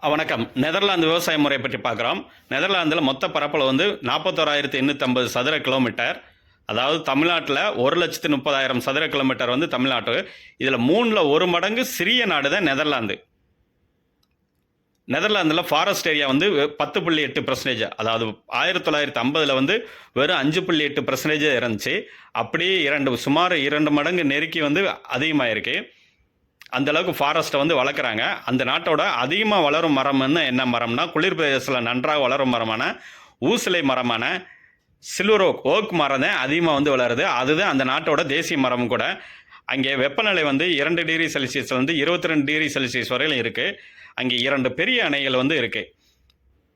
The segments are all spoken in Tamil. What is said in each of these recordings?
வணக்கம். நெதர்லாந்து விவசாய முறை பற்றி பார்க்குறோம். நெதர்லாந்தில் மொத்த பரப்பளவு வந்து 41,850 சதுர கிலோமீட்டர். அதாவது தமிழ்நாட்டில் 1,30,000 சதுர கிலோமீட்டர் வந்து தமிழ்நாடு. இதில் 3ல் 1 மடங்கு சிறிய நாடு தான் நெதர்லாந்து. நெதர்லாந்தில் ஃபாரஸ்ட் ஏரியா வந்து 10.8%. அதாவது 1950 வந்து வெறும் 5.8% இருந்துச்சு. அப்படியே சுமார் 2 மடங்கு நெருக்கி வந்து அதிகமாகிருக்கு. அந்த அளவுக்கு ஃபாரஸ்ட்டை வந்து வளர்க்குறாங்க. அந்த நாட்டோட அதிகமாக வளரும் மரம்னு என்ன மரம்னா, குளிர் பிரதேசத்தில் நன்றாக வளரும் மரமான ஊசிலை மரமான சில்வர் ஓக் மரம் தான் அதிகமாக வந்து வளருது. அதுதான் அந்த நாட்டோட தேசிய மரமும் கூட. அங்கே வெப்பநிலை வந்து 2 டிகிரி செல்சியஸ்லேருந்து 22 டிகிரி செல்சியஸ் வரையிலும் இருக்குது. அங்கே 2 பெரிய அணைகள் வந்து இருக்குது.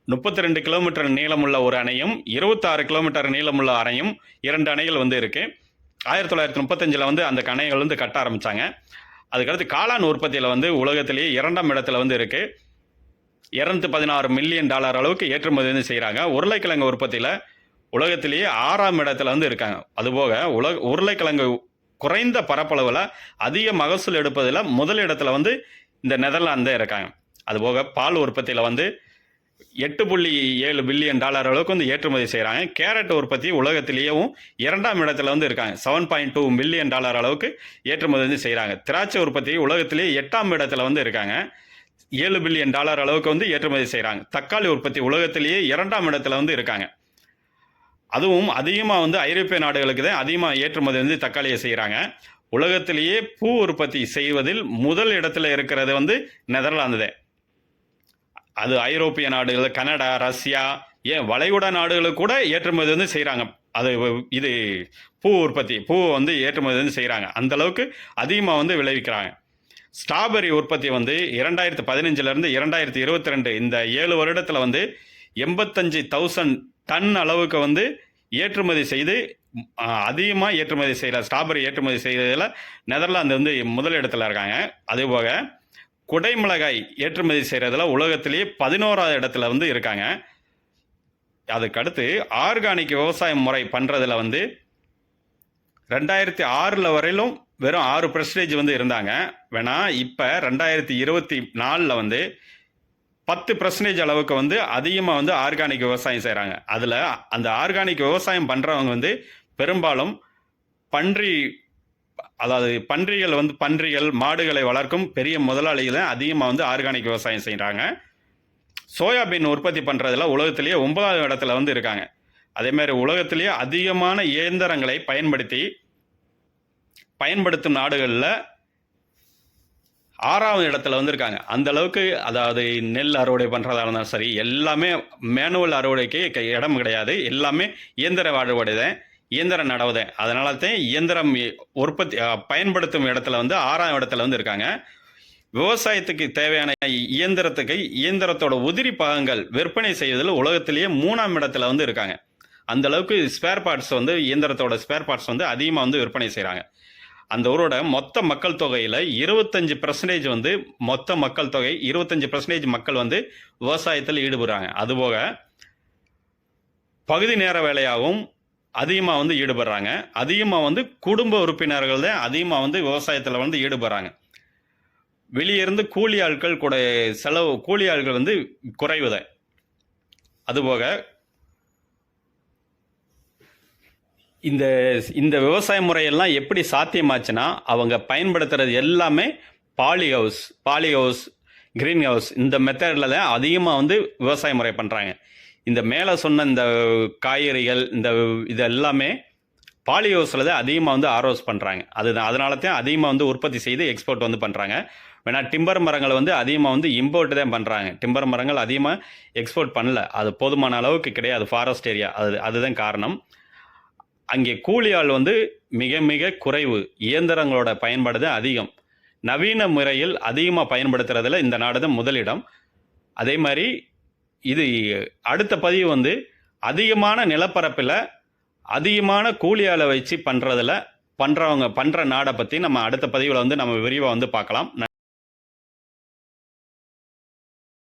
32 கிலோமீட்டர் நீளமுள்ள ஒரு அணையும் 26 கிலோமீட்டர் நீளமுள்ள அணையும் 2 அணைகள் வந்து இருக்குது. 1935 வந்து அந்த அணைகள் வந்து கட்ட ஆரம்பித்தாங்க. அதுக்கடுத்து காளான் உற்பத்தியில் வந்து உலகத்திலேயே 2ஆம் இடத்துல வந்து இருக்குது. $216 மில்லியன் அளவுக்கு ஏற்றுமதி வந்து செய்கிறாங்க. உருளைக்கிழங்கு உற்பத்தியில் உலகத்திலேயே 6ஆம் இடத்துல வந்து இருக்காங்க. அதுபோக உருளைக்கிழங்கு குறைந்த பரப்பளவில் அதிக மகசூல் எடுப்பதில் முதல் இடத்துல வந்து இந்த நெதர்லாந்து இருக்காங்க. அதுபோக பால் உற்பத்தியில் வந்து $8.7 பில்லியன் அளவுக்கு வந்து ஏற்றுமதி செய்கிறாங்க. கேரட் உற்பத்தி உலகத்திலேயும் 2ஆம் இடத்துல வந்து இருக்காங்க. $7.2 மில்லியன் அளவுக்கு ஏற்றுமதி வந்து செய்கிறாங்க. திராட்சை உற்பத்தி உலகத்திலேயே 8ஆம் இடத்துல வந்து இருக்காங்க. $7 பில்லியன் அளவுக்கு வந்து ஏற்றுமதி செய்கிறாங்க. தக்காளி உற்பத்தி உலகத்திலேயே 2ஆம் இடத்துல வந்து இருக்காங்க. அதுவும் அதிகமாக வந்து ஐரோப்பிய நாடுகளுக்கு தான் அதிகமாக ஏற்றுமதி வந்து தக்காளியை செய்கிறாங்க. உலகத்திலேயே பூ உற்பத்தி செய்வதில் முதல் இடத்துல இருக்கிறது வந்து நெதர்லாந்து தான். அது ஐரோப்பிய நாடுகள், கனடா, ரஷ்யா, ஏன் வளைகுடா நாடுகளுக்கு கூட ஏற்றுமதி வந்து செய்கிறாங்க. இது பூ உற்பத்தி வந்து ஏற்றுமதி வந்து செய்கிறாங்க. அந்தளவுக்கு அதிகமாக வந்து விளைவிக்கிறாங்க. ஸ்ட்ராபெரி உற்பத்தி வந்து 2015 2022 இந்த 7 வருடத்தில் வந்து 85,000 டன் அளவுக்கு வந்து ஏற்றுமதி செய்து அதிகமாக ஏற்றுமதி செய்கிற ஸ்ட்ராபெரி ஏற்றுமதி செய்கிறதுல நெதர்லாந்து வந்து முதல் இடத்துல இருக்காங்க. அதுபோக குடைமிளகாய் ஏற்றுமதி செய்கிறதுல உலகத்திலேயே 11ஆவது இடத்துல வந்து இருக்காங்க. அதுக்கடுத்து ஆர்கானிக் விவசாய முறை பண்ணுறதுல வந்து 2006 வரையிலும் வெறும் 6% வந்து இருந்தாங்க. இப்போ 2024 வந்து 10% அளவுக்கு வந்து அதிகமாக வந்து ஆர்கானிக் விவசாயம் செய்கிறாங்க. அதில் அந்த ஆர்கானிக் விவசாயம் பண்ணுறவங்க வந்து பெரும்பாலும் பன்றிகள் மாடுகளை வளர்க்கும் பெரிய முதலாளிகள் அதிகமாக வந்து ஆர்கானிக் விவசாயம் செய்கிறாங்க. சோயாபீன் உற்பத்தி பண்ணுறதுல உலகத்திலேயே 9ஆவது இடத்துல வந்து இருக்காங்க. அதேமாதிரி உலகத்திலேயே அதிகமான இயந்திரங்களை பயன்படுத்தும் நாடுகளில் 6ஆவது இடத்துல வந்து இருக்காங்க. அந்த அளவுக்கு, அதாவது நெல் அறுவடை பண்ணுறதா இருந்தாலும் சரி, எல்லாமே மேனுவல் அறுவடைக்கு இடம் கிடையாது. எல்லாமே இயந்திர அறுவடை தான், இயந்திர நடவுதான். அதனால தான் இயந்திரம் உற்பத்தி பயன்படுத்தும் இடத்துல வந்து 6ஆம் இடத்துல வந்து இருக்காங்க. விவசாயத்துக்கு தேவையான இயந்திரத்தோட உதிரி பாகங்கள் விற்பனை செய்வதில் உலகத்திலேயே 3ஆம் இடத்துல வந்து இருக்காங்க. அந்த அளவுக்கு ஸ்பேர் பார்ட்ஸ் வந்து இயந்திரத்தோட ஸ்பேர் பார்ட்ஸ் வந்து அதிகமாக வந்து விற்பனை செய்கிறாங்க. அந்த ஊரோட மொத்த மக்கள் தொகையில் 25% வந்து மொத்த மக்கள் தொகை 25% மக்கள் வந்து விவசாயத்தில் ஈடுபடுறாங்க. அதுபோக பகுதி நேர வேலையாகவும் அதிகமாக வந்து ஈடுபடுறாங்க. அதிகமாக வந்து குடும்ப உறுப்பினர்கள் தான் அதிகமாக வந்து விவசாயத்தில் வந்து ஈடுபடுறாங்க. வெளியிருந்து கூலி ஆட்கள் வந்து குறைவுதான். அதுபோக இந்த விவசாய முறையெல்லாம் எப்படி சாத்தியமாச்சுன்னா, அவங்க பயன்படுத்துறது எல்லாமே பாலிஹவுஸ், கிரீன் ஹவுஸ், இந்த மெத்தடில் தான் அதிகமாக வந்து விவசாய முறை பண்ணுறாங்க. இந்த மேலே சொன்ன இந்த காய்கறிகள் இது எல்லாமே பாலிஹவுஸில் தான் அதிகமாக வந்து ஆரோஸ் பண்ணுறாங்க. அதனால தான் அதிகமாக வந்து உற்பத்தி செய்து எக்ஸ்போர்ட் வந்து பண்ணுறாங்க. டிம்பர் மரங்களை வந்து அதிகமாக வந்து இம்போர்ட் தான் பண்ணுறாங்க. டிம்பர் மரங்கள் அதிகமாக எக்ஸ்போர்ட் பண்ணல. அது போதுமான அளவுக்கு கிடையாது ஃபாரஸ்ட் ஏரியா. அதுதான் காரணம். அங்கே கூலியாள் வந்து மிக மிக குறைவு. இயந்திரங்களோட பயன்பாடு தான் அதிகம். நவீன முறையில் அதிகமாக பயன்படுத்துறதுல இந்த நாடு தான் முதலிடம். அதே மாதிரி இது அடுத்த பதிவு வந்து அதிகமான நிலப்பரப்பில் அதிகமான கூலியாளை வச்சு பண்ணுற நாடை பற்றி நம்ம அடுத்த பதிவில் வந்து நம்ம விரிவாக வந்து பார்க்கலாம்.